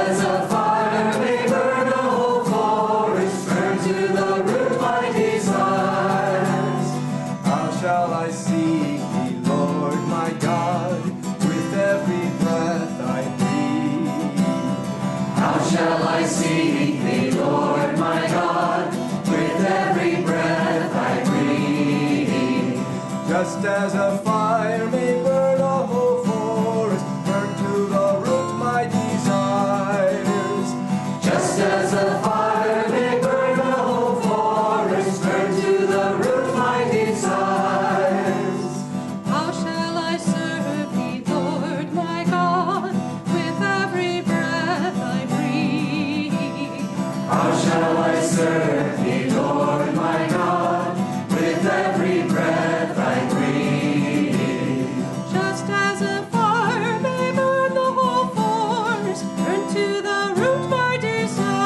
as a fire may burn a whole forest, burn to the root my desires. How shall I seek thee, Lord my God, with every breath I breathe? How shall I seek thee, Lord my God, with every breath I breathe? Just as a fire may burn a whole forest, burn to the root my desires. Just as a fire may burn a whole forest, burn to the root my desires. How shall I serve thee, Lord my God, with every breath I breathe? How shall I serve thee, Lord my God, with every breath I breathe? Just as a fire may burn the whole forest, burn to the root my desires.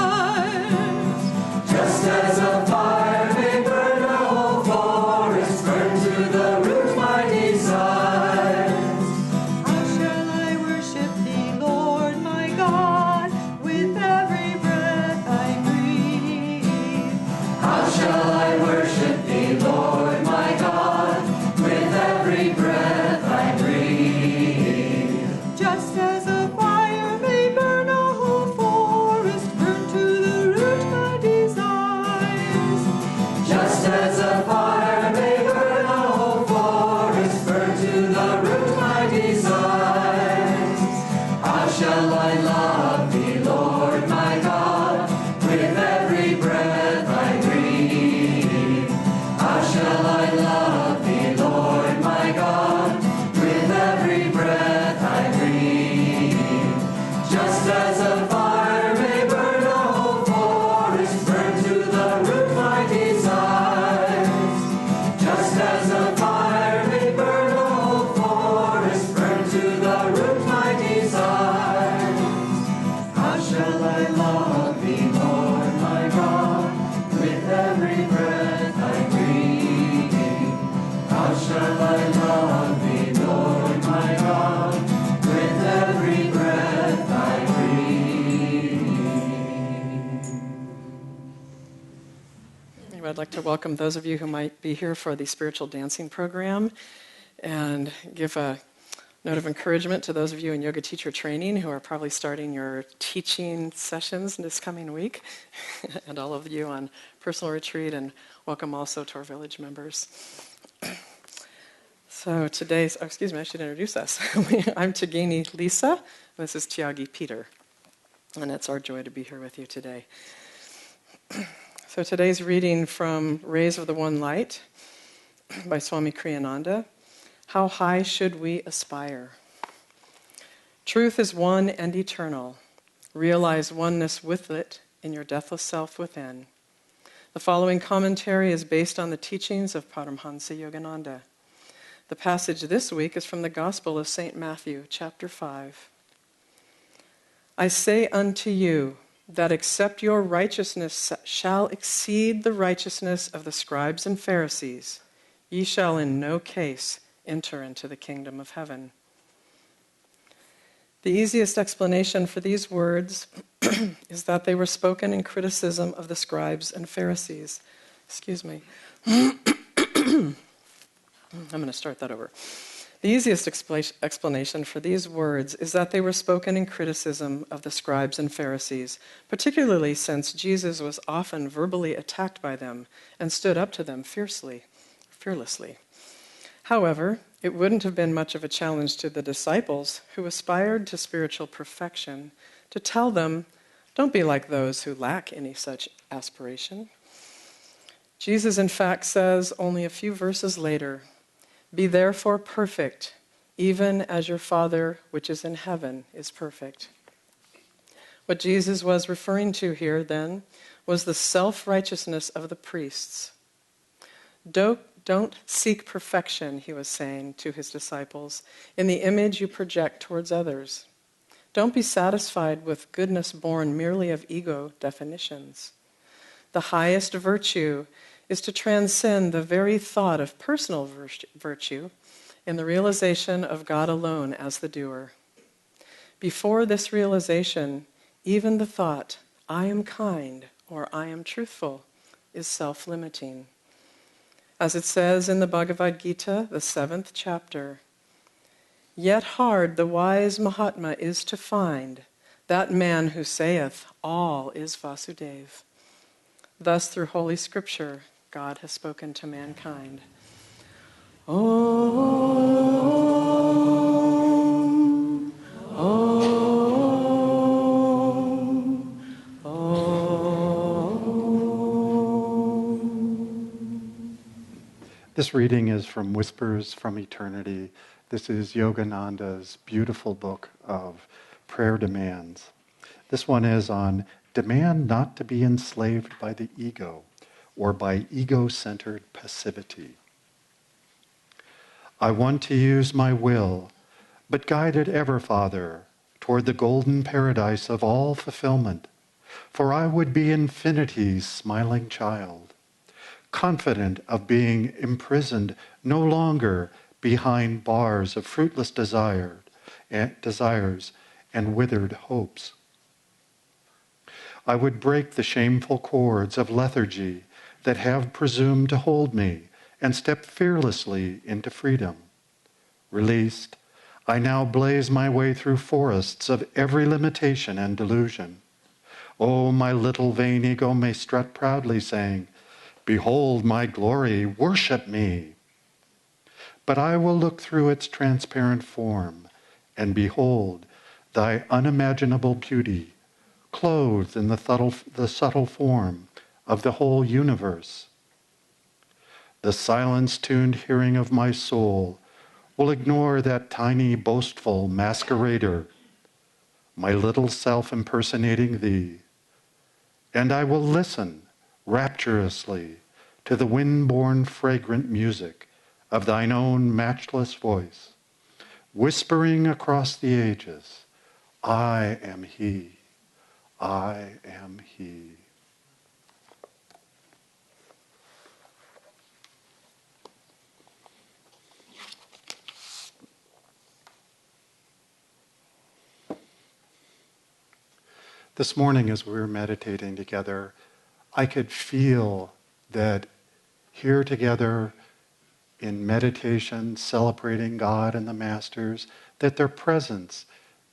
Just as a fire may burn a whole forest, burn to the root my desires. How shall I worship thee, Lord my God, with every breath I breathe? How shall I worship thee, Lord my God, with every breath I breathe? Just as a fire may burn a whole forest, burn to the root my desires. Just as a fire may burn a whole forest, burn to the root my desires. How shall I love thee, Lord my God, with every breath I breathe? How shall I love thee, Lord my God, with every breath I breathe? Just as a fire may burn a whole forest, burn to the root my desires. Just as a fire may burn a whole forest, burn to the root my desires. How shall I love thee, Lord my God, with every breath I breathe? How shall I love thee, Lord my God, with every breath I breathe? I'd like to welcome those of you who might be here for the spiritual dancing program and give a note of encouragement to those of you in yoga teacher training who are probably starting your teaching sessions this coming week, and all of you on personal retreat, and welcome also to our village members. So today's, I should introduce us. I'm Tagini Lisa, and this is Tiagi Peter, and it's our joy to be here with you today. So today's reading from Rays of the One Light by Swami Kriyananda. How high should we aspire? Truth is one and eternal. Realize oneness with it in your deathless self within. The following commentary is based on the teachings of Paramhansa Yogananda. The passage this week is from the Gospel of St. Matthew, chapter 5. I say unto you that except your righteousness shall exceed the righteousness of the scribes and Pharisees, ye shall in no case enter into the kingdom of heaven. The easiest explanation for these words is that they were spoken in criticism of the scribes and Pharisees. Excuse me. I'm going to start that over. The easiest explanation for these words is that they were spoken in criticism of the scribes and Pharisees, particularly since Jesus was often verbally attacked by them and stood up to them fearlessly. However, it wouldn't have been much of a challenge to the disciples who aspired to spiritual perfection to tell them, don't be like those who lack any such aspiration. Jesus, in fact, says only a few verses later, be therefore perfect, even as your Father which is in heaven is perfect. What Jesus was referring to here, then, was the self-righteousness of the priests. Don't seek perfection, he was saying to his disciples, in the image you project towards others. Don't be satisfied with goodness born merely of ego definitions. The highest virtue is to transcend the very thought of personal virtue in the realization of God alone as the doer. Before this realization, Even the thought, I am kind or I am truthful, is self-limiting. As it says in the Bhagavad Gita, the 7th chapter, yet hard the wise Mahatma is to find, that man who saith, all is Vasudev. Thus, through Holy Scripture, God has spoken to mankind. Om, Om, Om. This reading is from Whispers from Eternity. This is Yogananda's beautiful book of prayer demands. This one is on demand not to be enslaved by the ego or by ego-centered passivity. I want to use my will, but guide it ever, Father, toward the golden paradise of all fulfillment, for I would be infinity's smiling child, confident of being imprisoned no longer behind bars of fruitless desires and withered hopes. I would break the shameful cords of lethargy that have presumed to hold me and step fearlessly into freedom. Released, I now blaze my way through forests of every limitation and delusion. Oh, my little vain ego may strut proudly, saying, behold my glory, worship me. But I will look through its transparent form and behold thy unimaginable beauty, clothed in the subtle form of the whole universe. The silence-tuned hearing of my soul will ignore that tiny, boastful masquerader, my little self impersonating thee, and I will listen rapturously to the wind-borne fragrant music of thine own matchless voice, whispering across the ages, I am he, I am he. This morning as we were meditating together, I could feel that here together in meditation, celebrating God and the Masters, that their presence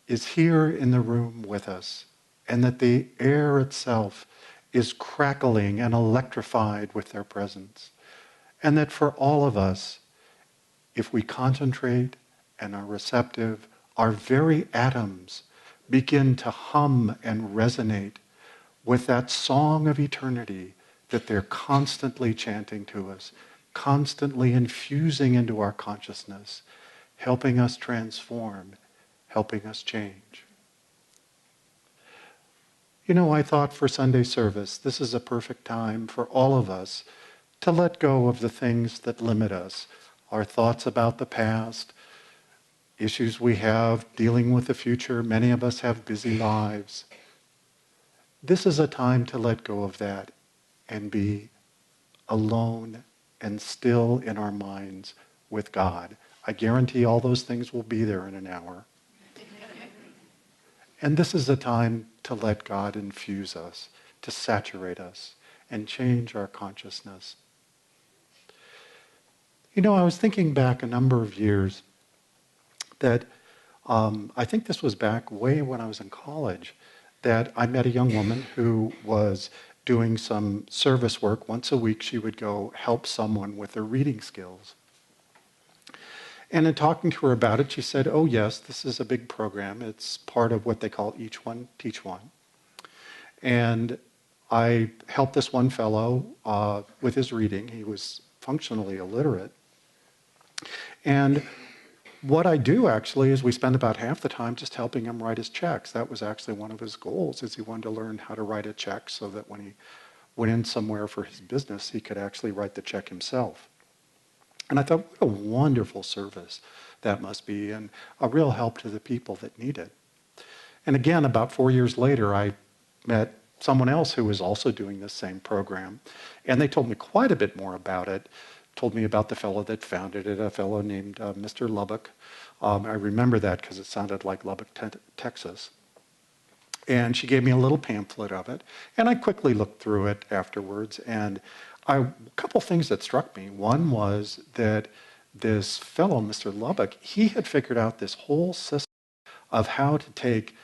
is here in the room with us, and that the air itself is crackling and electrified with their presence. And that for all of us, if we concentrate and are receptive, our very atoms begin to hum and resonate with that song of eternity that they're constantly chanting to us, constantly infusing into our consciousness, helping us transform, helping us change. You know, I thought for Sunday service, this is a perfect time for all of us to let go of the things that limit us, our thoughts about the past, issues we have dealing with the future. Many of us have busy lives. This is a time to let go of that and be alone and still in our minds with God. I guarantee all those things will be there in an hour. And this is a time to let God infuse us, to saturate us, and change our consciousness. You know, I was thinking back a number of years that I think this was back way when I was in college, that I met a young woman who was doing some service work. Once a week she would go help someone with their reading skills. And in talking to her about it, she said, oh yes, this is a big program. It's part of what they call Each One, Teach One. And I helped this one fellow with his reading. He was functionally illiterate. And what I do actually is we spend about half the time just helping him write his checks. That was actually one of his goals, is he wanted to learn how to write a check so that when he went in somewhere for his business, he could actually write the check himself. And I thought, what a wonderful service that must be, and a real help to the people that need it. And again, about 4 years later, I met someone else who was also doing this same program, and they told me quite a bit more about it. Told me about the fellow that founded it, a fellow named Mr. Lubbock. I remember that because it sounded like Lubbock, Texas. And she gave me a little pamphlet of it, and I quickly looked through it afterwards. And a couple things that struck me. One was that this fellow, Mr. Lubbock, he had figured out this whole system of how to take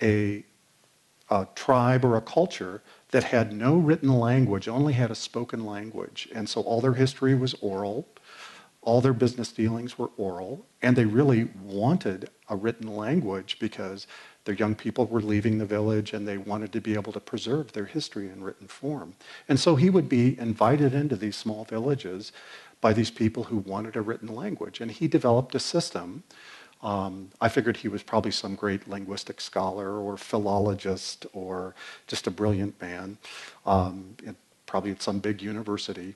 a tribe or a culture that had no written language, only had a spoken language. And so all their history was oral, all their business dealings were oral, and they really wanted a written language because their young people were leaving the village and they wanted to be able to preserve their history in written form. And so he would be invited into these small villages by these people who wanted a written language. And he developed a system. I figured he was probably some great linguistic scholar or philologist or just a brilliant man, probably at some big university.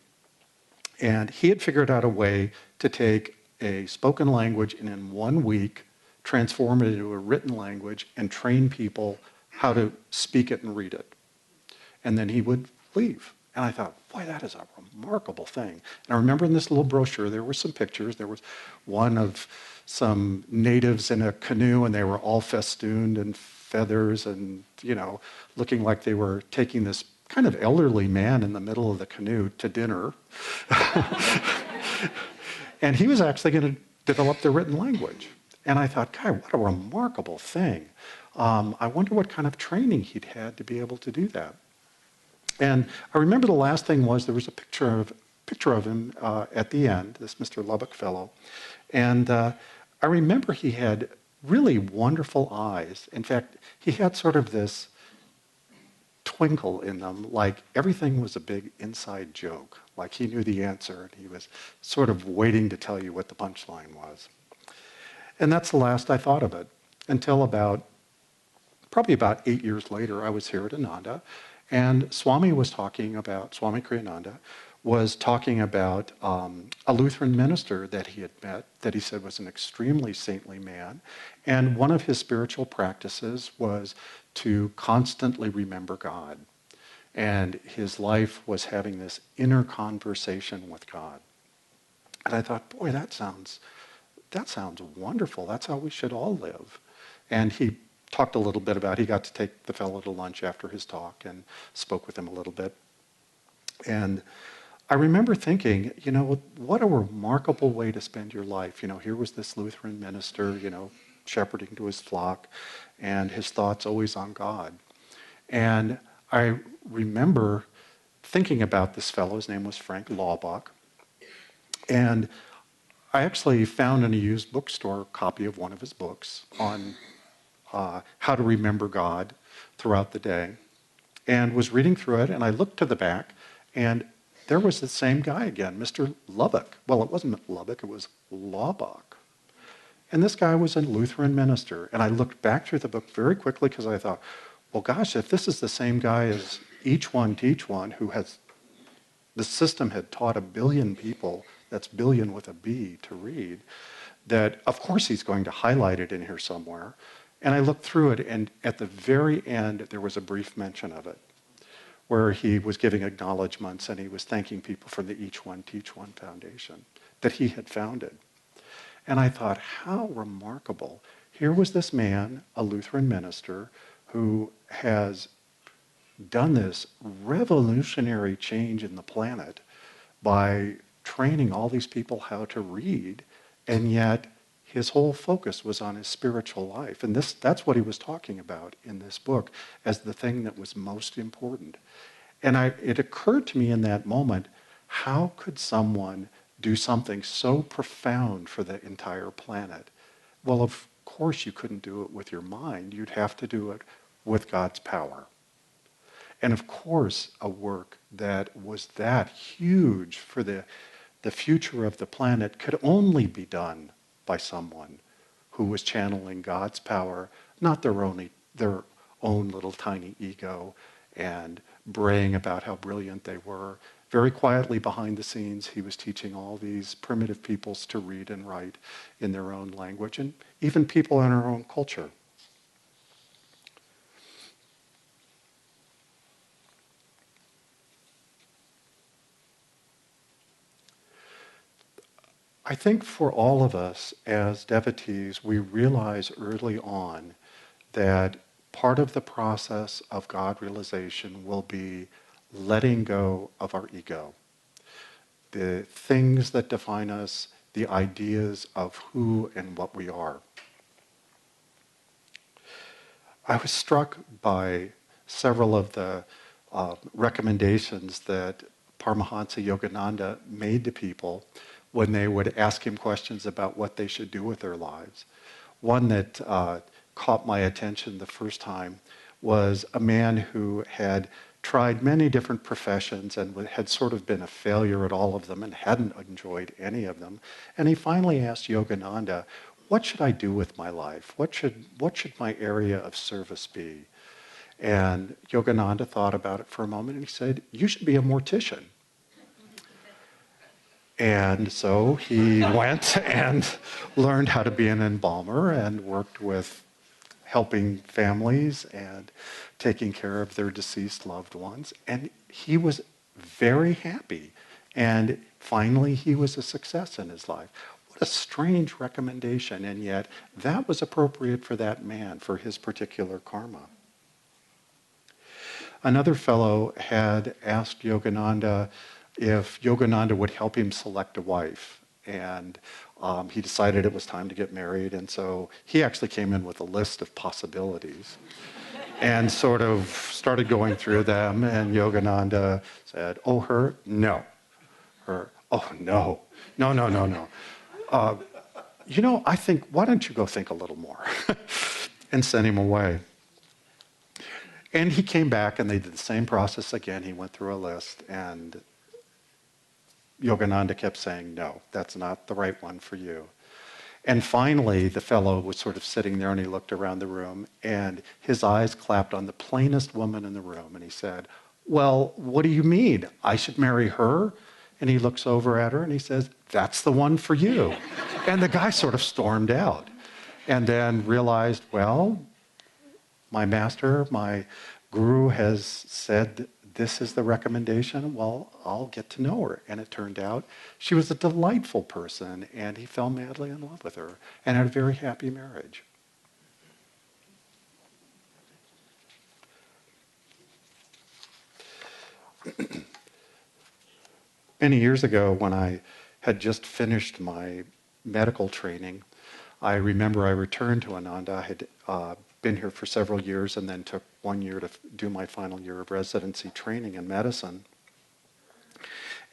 And he had figured out a way to take a spoken language and in 1 week transform it into a written language and train people how to speak it and read it. And then he would leave. And I thought, boy, that is a remarkable thing. And I remember in this little brochure, there were some pictures. There was one of some natives in a canoe, and they were all festooned in feathers and, looking like they were taking this kind of elderly man in the middle of the canoe to dinner. And he was actually going to develop the written language. And I thought, God, what a remarkable thing. I wonder what kind of training he'd had to be able to do that. And I remember the last thing was there was a picture of him at the end, this Mr. Lubbock fellow. And I remember he had really wonderful eyes. In fact, he had sort of this twinkle in them, like everything was a big inside joke. Like he knew the answer and he was sort of waiting to tell you what the punchline was. And that's the last I thought of it until probably about 8 years later, I was here at Ananda, and Swami Kriyananda was talking about a Lutheran minister that he had met that he said was an extremely saintly man. And one of his spiritual practices was to constantly remember God. And his life was having this inner conversation with God. And I thought, boy, that sounds wonderful. That's how we should all live. And he talked a little bit about, he got to take the fellow to lunch after his talk and spoke with him a little bit. And I remember thinking, what a remarkable way to spend your life. Here was this Lutheran minister, shepherding to his flock, and his thoughts always on God. And I remember thinking about this fellow. His name was Frank Laubach. And I actually found in a used bookstore a copy of one of his books on how to remember God throughout the day, and was reading through it, and I looked to the back, and there was the same guy again, Mr. Lubbock. Well, it wasn't Lubbock, it was Laubach. And this guy was a Lutheran minister, and I looked back through the book very quickly because I thought, well, gosh, if this is the same guy as Each One Teach One, the system had taught 1 billion people, that's billion with a B, to read, that of course he's going to highlight it in here somewhere. And I looked through it, and at the very end, there was a brief mention of it, where he was giving acknowledgments and he was thanking people for the Each One Teach One Foundation that he had founded. And I thought, how remarkable. Here was this man, a Lutheran minister, who has done this revolutionary change in the planet by training all these people how to read, and yet his whole focus was on his spiritual life. And that's what he was talking about in this book as the thing that was most important. And it occurred to me in that moment, how could someone do something so profound for the entire planet? Well, of course you couldn't do it with your mind. You'd have to do it with God's power. And of course, a work that was that huge for the future of the planet could only be done by someone who was channeling God's power, not their own little tiny ego, and braying about how brilliant they were. Very quietly behind the scenes, he was teaching all these primitive peoples to read and write in their own language, and even people in our own culture. I think for all of us as devotees, we realize early on that part of the process of God realization will be letting go of our ego. The things that define us, the ideas of who and what we are. I was struck by several of the recommendations that Paramahansa Yogananda made to people when they would ask him questions about what they should do with their lives. One that caught my attention the first time was a man who had tried many different professions and had sort of been a failure at all of them and hadn't enjoyed any of them. And he finally asked Yogananda, what should I do with my life? What should my area of service be? And Yogananda thought about it for a moment and he said, you should be a mortician. And so he went and learned how to be an embalmer and worked with helping families and taking care of their deceased loved ones. And he was very happy. And finally, he was a success in his life. What a strange recommendation. And yet, that was appropriate for that man, for his particular karma. Another fellow had asked Yogananda if Yogananda would help him select a wife. And he decided it was time to get married. And so he actually came in with a list of possibilities and sort of started going through them. And Yogananda said, oh, her? No. Her? Oh, no. No, no, no, no. I think, why don't you go think a little more? And sent him away. And he came back and they did the same process again. He went through a list and Yogananda kept saying, no, that's not the right one for you. And finally, the fellow was sort of sitting there and he looked around the room and his eyes clapped on the plainest woman in the room. And he said, well, what do you mean? I should marry her? And he looks over at her and he says, that's the one for you. And the guy sort of stormed out and then realized, well, my master, my guru has said this is the recommendation, well, I'll get to know her. And it turned out she was a delightful person, and he fell madly in love with her and had a very happy marriage. Many years ago, when I had just finished my medical training, I remember I returned to Ananda. I had been here for several years and then took 1 year to do my final year of residency training in medicine.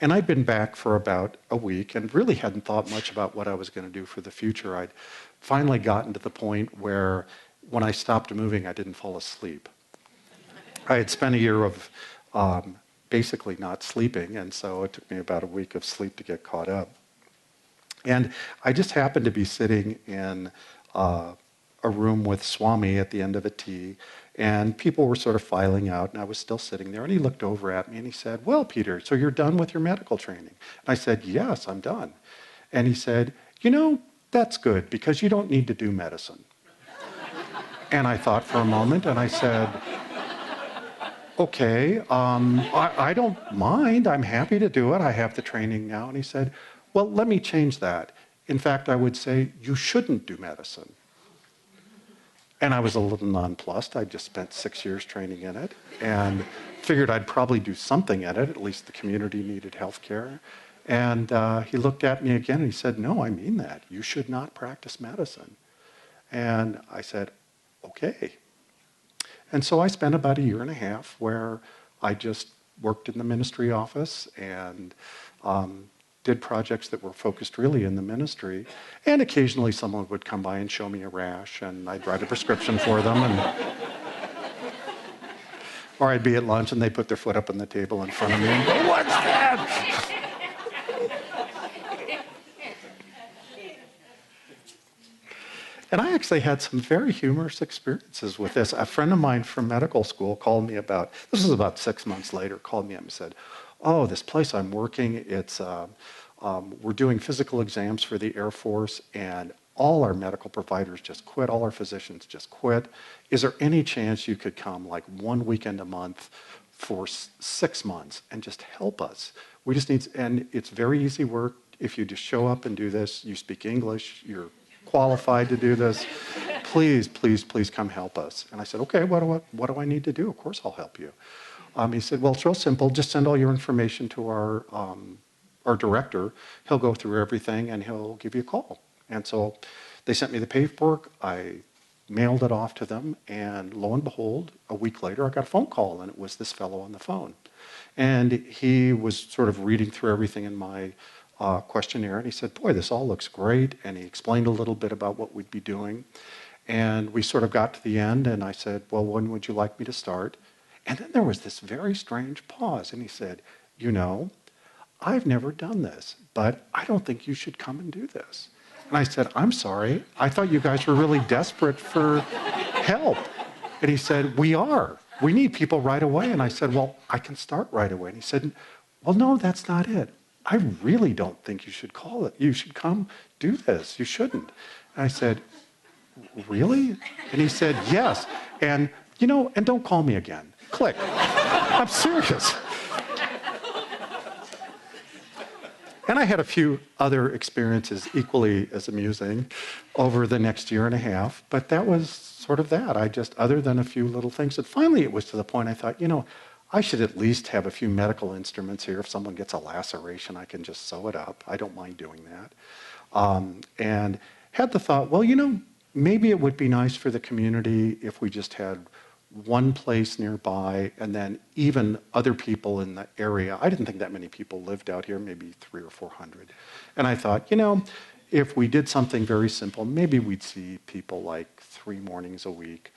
And I'd been back for about a week and really hadn't thought much about what I was going to do for the future. I'd finally gotten to the point where when I stopped moving, I didn't fall asleep. I had spent a year of basically not sleeping, and so it took me about a week of sleep to get caught up. And I just happened to be sitting in a room with Swami at the end of a tea, and people were sort of filing out, and I was still sitting there, and he looked over at me and he said, well, Peter, so you're done with your medical training? And I said, yes, I'm done. And he said, that's good, because you don't need to do medicine. And I thought for a moment, and I said, okay, I don't mind. I'm happy to do it. I have the training now. And he said, well, let me change that. In fact, I would say you shouldn't do medicine. And I was a little nonplussed. I'd just spent 6 years training in it and figured I'd probably do something in it. At least the community needed health care. And he looked at me again and he said, no, I mean that. You should not practice medicine. And I said, okay. And so I spent about 1.5 years where I just worked in the ministry office and did projects that were focused really in the ministry. And occasionally someone would come by and show me a rash and I'd write a prescription for them. Or I'd be at lunch and they'd put their foot up on the table in front of me and go, what's that? And I actually had some very humorous experiences with this. A friend of mine from medical school called me this was about 6 months later, called me up and said, oh, this place I'm working, we're doing physical exams for the Air Force and all our medical providers just quit, all our physicians just quit. Is there any chance you could come like 1 weekend a month for 6 months and just help us? We just need, and it's very easy work. If you just show up and do this, you speak English, you're qualified to do this. please, please, please come help us. And I said, okay, what do I need to do? Of course I'll help you. He said, well, it's real simple. Just send all your information to our director. He'll go through everything and he'll give you a call. And so they sent me the paperwork. I mailed it off to them, and lo and behold, a week later, I got a phone call, and it was this fellow on the phone. And he was sort of reading through everything in my questionnaire, and he said, boy, this all looks great, and he explained a little bit about what we'd be doing. And we sort of got to the end, and I said, well, when would you like me to start? And then there was this very strange pause, and he said, you know, I've never done this, but I don't think you should come and do this. And I said, I'm sorry, I thought you guys were really desperate for help. And he said, we are. We need people right away. And I said, well, I can start right away. And he said, well, no, that's not it. I really don't think you should call it. You should come do this. You shouldn't. And I said, really? And he said, yes. And, you know, and don't call me again. Click. I'm serious. And I had a few other experiences equally as amusing over the next year and a half, but that was sort of that. Other than a few little things, and finally it was to the point I thought, you know, I should at least have a few medical instruments here. If someone gets a laceration, I can just sew it up. I don't mind doing that. And had the thought, well, you know, maybe it would be nice for the community if we just had one place nearby, and then even other people in the area. I didn't think that many people lived out here, maybe 300 or 400. And I thought, you know, if we did something very simple, maybe we'd see people like 3 mornings a week.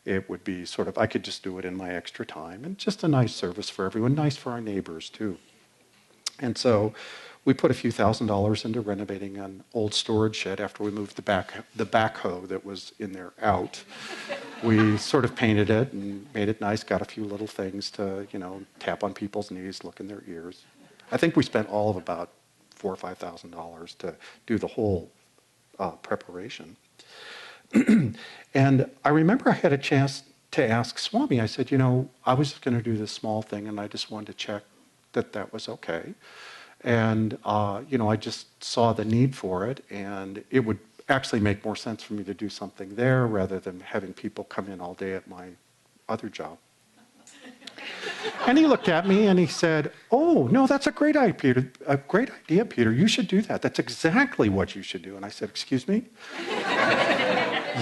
It would be sort of, I could just do it in my extra time, and just a nice service for everyone, nice for our neighbors too. And so we put a few $1,000s into renovating an old storage shed after we moved the backhoe that was in there out. We sort of painted it and made it nice, got a few little things to, you know, tap on people's knees, look in their ears. I think we spent all of about $4,000 or $5,000 to do the whole preparation. And I remember I had a chance to ask Swami. I said, you know, I was just going to do this small thing, and I just wanted to check that that was okay. And, you know, I just saw the need for it, and it would actually make more sense for me to do something there rather than having people come in all day at my other job. And he looked at me and he said, oh, no, that's a great idea, Peter. A great idea, Peter. You should do that. That's exactly what you should do. And I said, excuse me?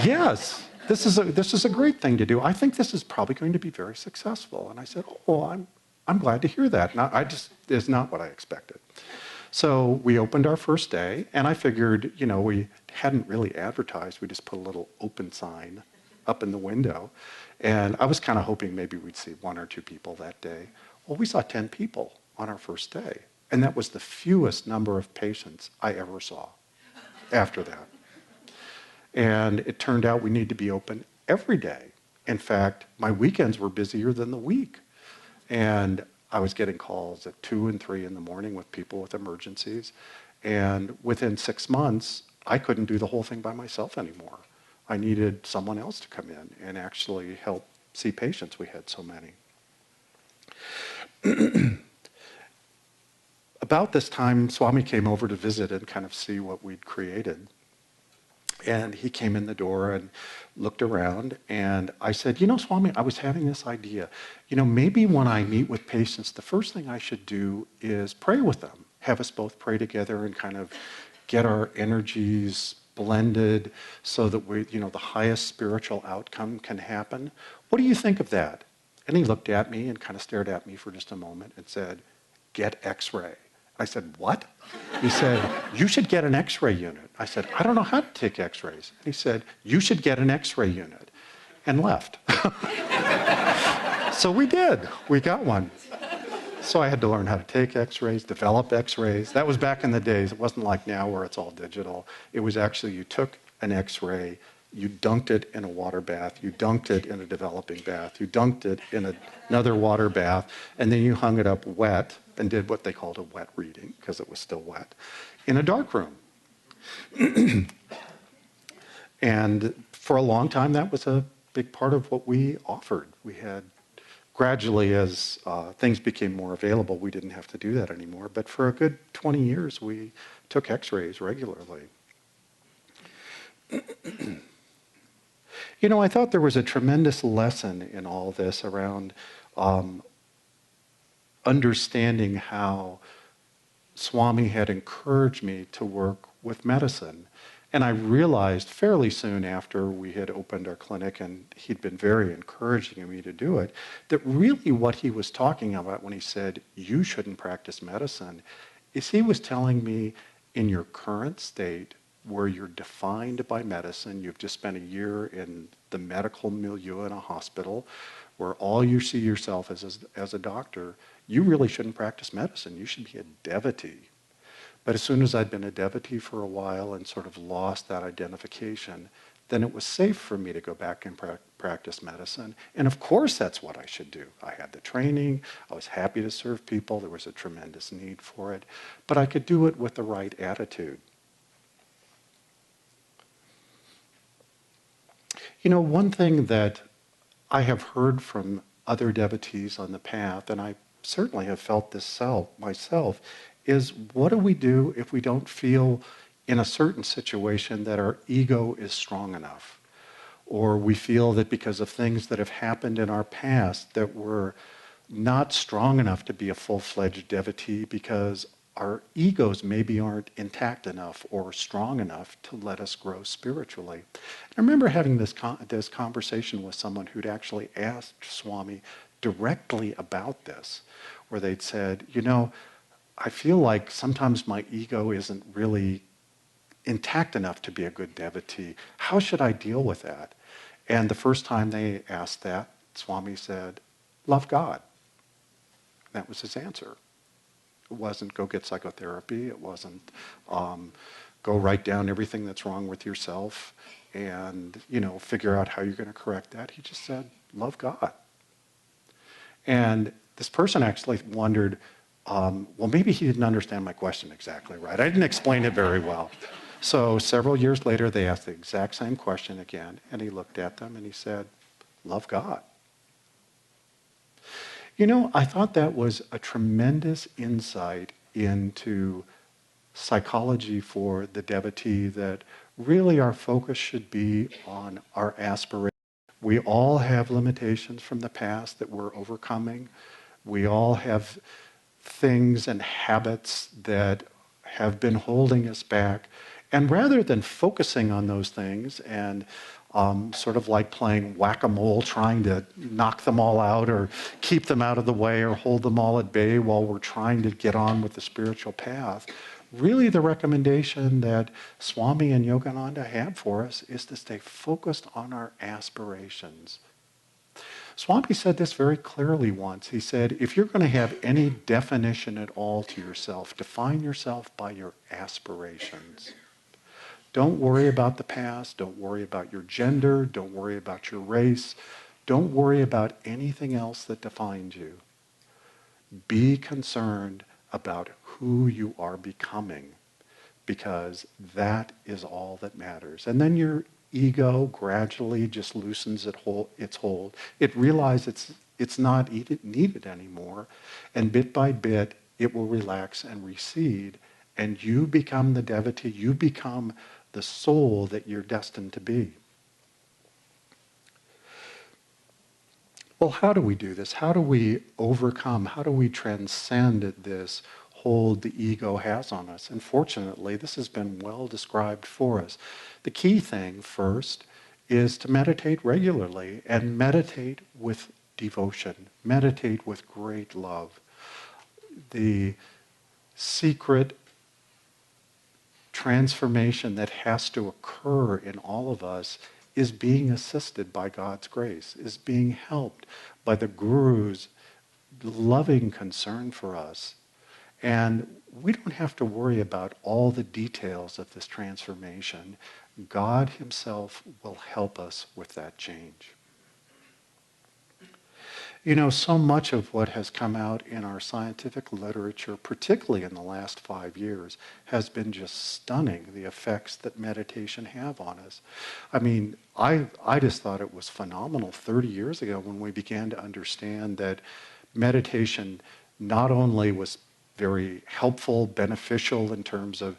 Yes, this is a great thing to do. I think this is probably going to be very successful. And I said, oh, I'm glad to hear that. It's not what I expected. So we opened our first day, and I figured, you know, we hadn't really advertised. We just put a little open sign up in the window. And I was kind of hoping maybe we'd see 1 or 2 people that day. Well, we saw 10 people on our first day. And that was the fewest number of patients I ever saw after that. And it turned out we need to be open every day. In fact, my weekends were busier than the week. And I was getting calls at 2 and 3 in the morning with people with emergencies. And within 6 months, I couldn't do the whole thing by myself anymore. I needed someone else to come in and actually help see patients. We had so many. About this time, Swami came over to visit and kind of see what we'd created. And he came in the door and looked around, and I said, you know, Swami, I was having this idea. You know, maybe when I meet with patients, the first thing I should do is pray with them, have us both pray together and kind of get our energies blended so that we, you know, the highest spiritual outcome can happen. What do you think of that? And he looked at me and kind of stared at me for just a moment and said, get X-ray. I said, what? He said, you should get an X-ray unit. I said, I don't know how to take X-rays. He said, you should get an X-ray unit, and left. So we did. We got one. So I had to learn how to take X-rays, develop X-rays. That was back in the days. It wasn't like now where it's all digital. It was actually you took an X-ray, you dunked it in a water bath, you dunked it in a developing bath, you dunked it in another water bath, and then you hung it up wet and did what they called a wet reading, because it was still wet, in a dark room. And for a long time, that was a big part of what we offered. We had gradually, as things became more available, we didn't have to do that anymore. But for a good 20 years, we took X-rays regularly. I thought there was a tremendous lesson in all this around um, understanding how Swami had encouraged me to work with medicine. And I realized fairly soon after we had opened our clinic, and he'd been very encouraging of me to do it, that really what he was talking about when he said, you shouldn't practice medicine, is he was telling me, in your current state, where you're defined by medicine, you've just spent a year in the medical milieu in a hospital, where all you see yourself as a doctor, you really shouldn't practice medicine. You should be a devotee. But as soon as I'd been a devotee for a while and sort of lost that identification, then it was safe for me to go back and practice medicine. And of course that's what I should do. I had the training. I was happy to serve people. There was a tremendous need for it. But I could do it with the right attitude. One thing that I have heard from other devotees on the path, and I certainly have felt this myself, is what do we do if we don't feel in a certain situation that our ego is strong enough? Or we feel that because of things that have happened in our past that we're not strong enough to be a full-fledged devotee because our egos maybe aren't intact enough or strong enough to let us grow spiritually. I remember having this conversation with someone who'd actually asked Swami directly about this, where they'd said, I feel like sometimes my ego isn't really intact enough to be a good devotee. How should I deal with that? And the first time they asked that, Swami said, love God. That was his answer. It wasn't go get psychotherapy. It wasn't go write down everything that's wrong with yourself and, figure out how you're going to correct that. He just said, love God. And this person actually wondered, well, maybe he didn't understand my question exactly right. I didn't explain it very well. So several years later, they asked the exact same question again, and he looked at them and he said, love God. I thought that was a tremendous insight into psychology for the devotee, that really our focus should be on our aspiration. We all have limitations from the past that we're overcoming. We all have things and habits that have been holding us back. And rather than focusing on those things and sort of like playing whack-a-mole, trying to knock them all out or keep them out of the way or hold them all at bay while we're trying to get on with the spiritual path, really the recommendation that Swami and Yogananda had for us is to stay focused on our aspirations. Swami said this very clearly once. He said, if you're going to have any definition at all to yourself, define yourself by your aspirations. Don't worry about the past. Don't worry about your gender. Don't worry about your race. Don't worry about anything else that defines you. Be concerned about who you are becoming, because that is all that matters. And then your ego gradually just loosens its hold. It realizes it's not needed anymore. And bit by bit, it will relax and recede. And you become the devotee. You become the soul that you're destined to be. Well, how do we do this? How do we overcome? How do we transcend this hold the ego has on us? And fortunately, this has been well described for us. The key thing first is to meditate regularly and meditate with devotion. Meditate with great love. The secret transformation that has to occur in all of us is being assisted by God's grace, is being helped by the Guru's loving concern for us. And we don't have to worry about all the details of this transformation. God himself will help us with that change. So much of what has come out in our scientific literature, particularly in the last 5 years, has been just stunning, the effects that meditation have on us. I mean, I just thought it was phenomenal 30 years ago when we began to understand that meditation not only was very helpful, beneficial in terms of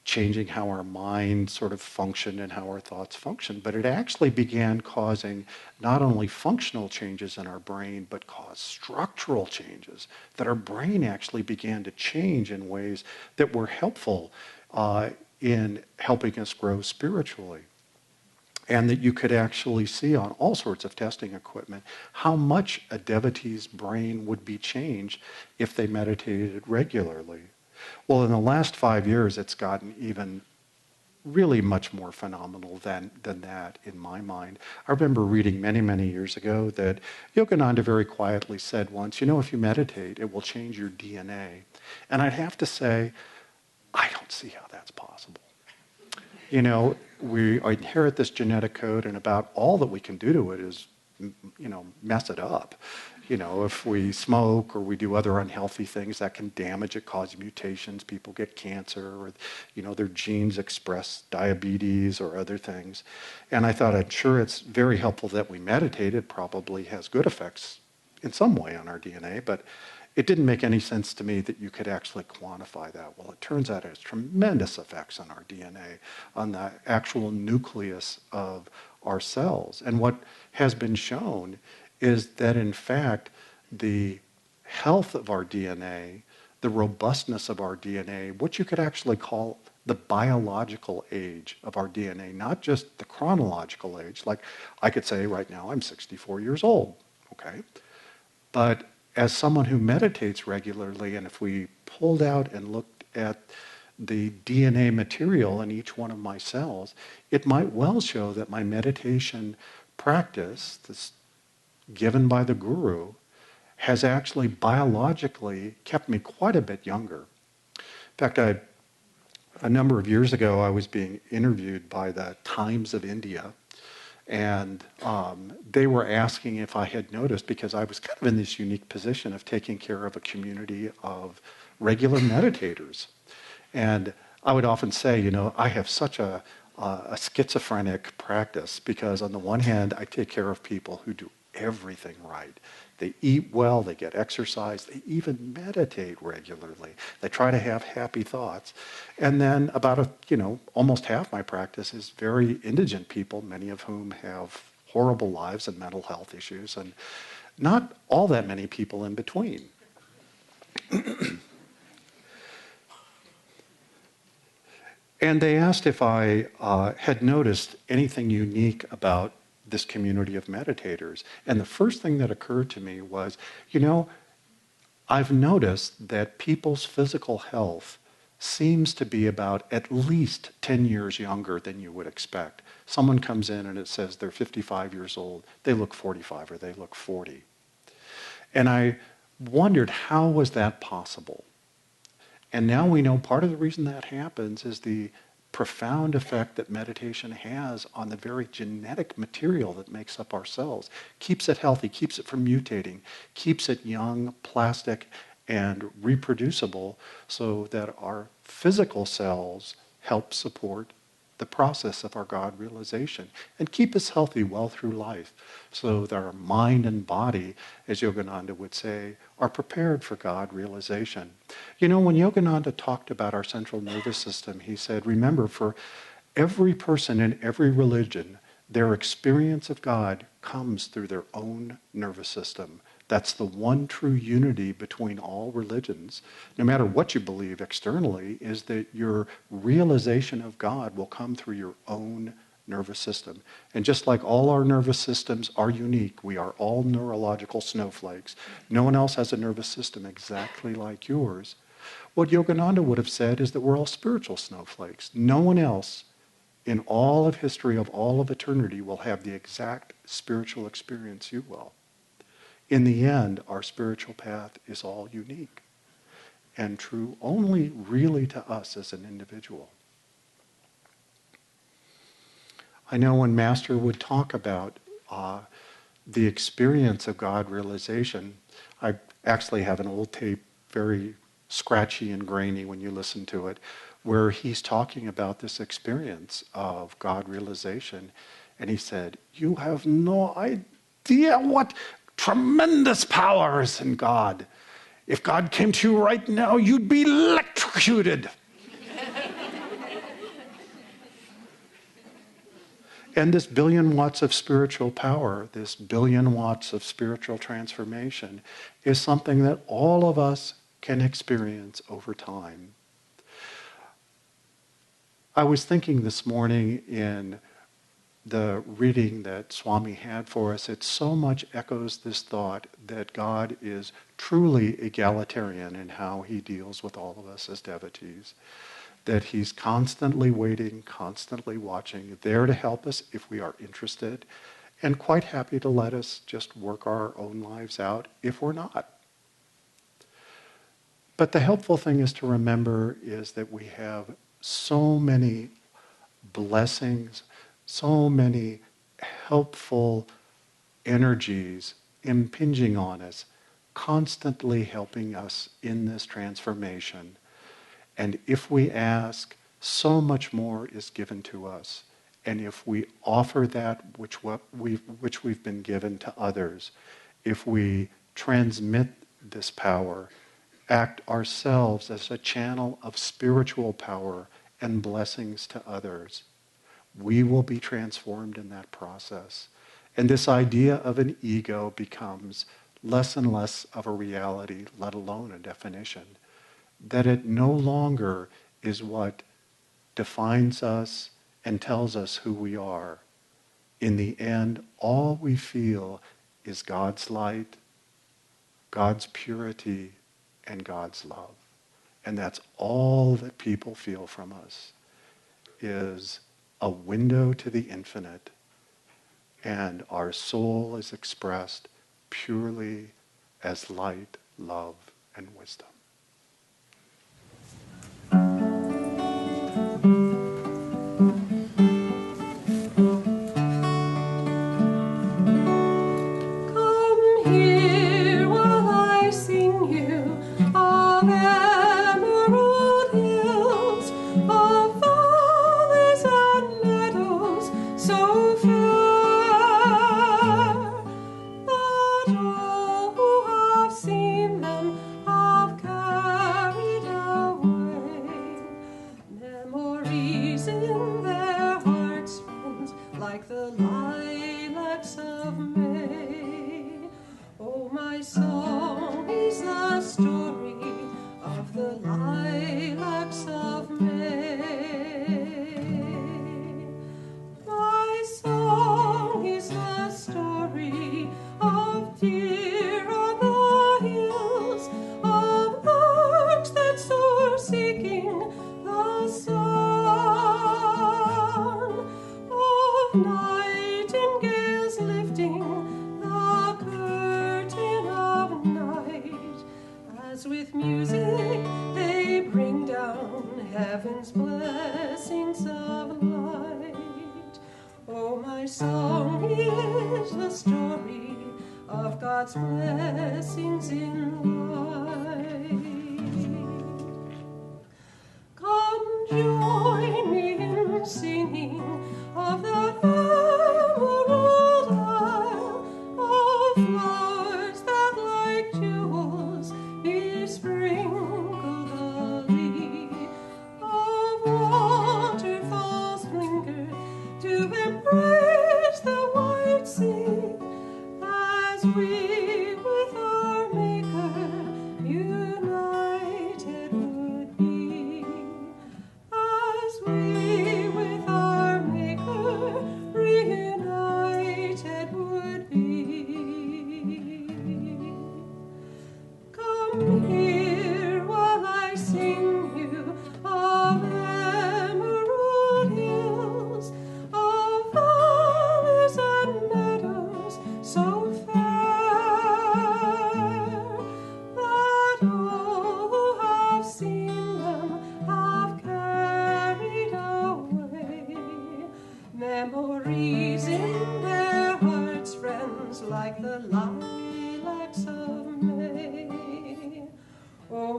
changing how our mind sort of functioned and how our thoughts function, but it actually began causing not only functional changes in our brain, but caused structural changes, that our brain actually began to change in ways that were helpful in helping us grow spiritually. And that you could actually see on all sorts of testing equipment how much a devotee's brain would be changed if they meditated regularly. Well, in the last 5 years, it's gotten even really much more phenomenal than that in my mind. I remember reading many, many years ago that Yogananda very quietly said once, if you meditate, it will change your DNA. And I'd have to say, I don't see how that's possible. We inherit this genetic code, and about all that we can do to it is, mess it up. If we smoke or we do other unhealthy things, that can damage it, cause mutations. People get cancer, or, their genes express diabetes or other things. And I thought, I'm sure it's very helpful that we meditate. It probably has good effects in some way on our DNA, but it didn't make any sense to me that you could actually quantify that. Well, it turns out it has tremendous effects on our DNA, on the actual nucleus of our cells. And what has been shown is that, in fact, the health of our DNA, the robustness of our DNA, what you could actually call the biological age of our DNA, not just the chronological age. Like I could say right now, I'm 64 years old, okay? But as someone who meditates regularly, and if we pulled out and looked at the DNA material in each one of my cells, it might well show that my meditation practice, this given by the guru, has actually biologically kept me quite a bit younger. In fact, a number of years ago, I was being interviewed by the Times of India, and they were asking if I had noticed, because I was kind of in this unique position of taking care of a community of regular meditators. And I would often say, I have such a schizophrenic practice, because on the one hand, I take care of people who do everything right. They eat well, they get exercise, they even meditate regularly. They try to have happy thoughts. And then about almost half my practice is very indigent people, many of whom have horrible lives and mental health issues, and not all that many people in between. And they asked if I had noticed anything unique about this community of meditators. And the first thing that occurred to me was, I've noticed that people's physical health seems to be about at least 10 years younger than you would expect. Someone comes in and it says they're 55 years old, they look 45 or they look 40. And I wondered, how was that possible? And now we know part of the reason that happens is the profound effect that meditation has on the very genetic material that makes up our cells. Keeps it healthy, keeps it from mutating, keeps it young, plastic, and reproducible, so that our physical cells help support the process of our God realization and keep us healthy well through life, so that our mind and body, as Yogananda would say, are prepared for God realization. When Yogananda talked about our central nervous system, he said, remember, for every person in every religion, their experience of God comes through their own nervous system. That's the one true unity between all religions, no matter what you believe externally, is that your realization of God will come through your own nervous system. And just like all our nervous systems are unique, we are all neurological snowflakes. No one else has a nervous system exactly like yours. What Yogananda would have said is that we're all spiritual snowflakes. No one else in all of history of all of eternity will have the exact spiritual experience you will. In the end, our spiritual path is all unique and true only really to us as an individual. I know when Master would talk about the experience of God realization, I actually have an old tape, very scratchy and grainy when you listen to it, where he's talking about this experience of God realization. And he said, you have no idea what tremendous power is in God. If God came to you right now, you'd be electrocuted. And this 1,000,000,000 watts of spiritual power, this 1,000,000,000 watts of spiritual transformation, is something that all of us can experience over time. I was thinking this morning in the reading that Swami had for us, it so much echoes this thought that God is truly egalitarian in how he deals with all of us as devotees. That he's constantly waiting, constantly watching, there to help us if we are interested, and quite happy to let us just work our own lives out if we're not. But the helpful thing is to remember is that we have so many blessings, so many helpful energies impinging on us, constantly helping us in this transformation. And if we ask, so much more is given to us. And if we offer that which we've been given to others, if we transmit this power, act ourselves as a channel of spiritual power and blessings to others, we will be transformed in that process. And this idea of an ego becomes less and less of a reality, let alone a definition. That it no longer is what defines us and tells us who we are. In the end, all we feel is God's light, God's purity, and God's love. And that's all that people feel from us, is a window to the infinite. And our soul is expressed purely as light, love, and wisdom.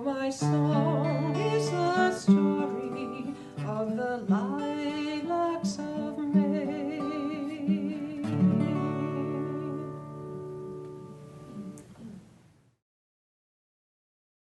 My song